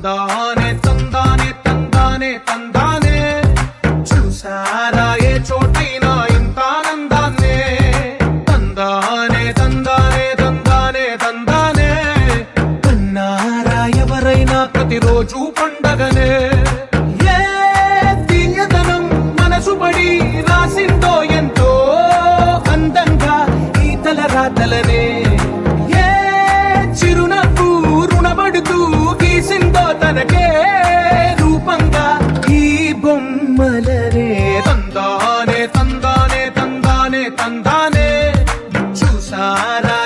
తందానే తందానే తందానే తందానే చూసారా ఏ చోటైనా ఇంత ఆనందాన్నే తందానే తందానే తందానే తందానే కన్నారా ఎవరైనా ప్రతిరోజు పండగనే ఏ తీయదనం మనసుబడి రాసిందో ఎంతో అందంగా ఈ తలరాతలనే ఏ చిరునవ్వు రుణపడుతూ గీసిందో తనకే రూపంగా ఈ బొమ్మలనే తందానే తందానే తందానే తందానే చూసారా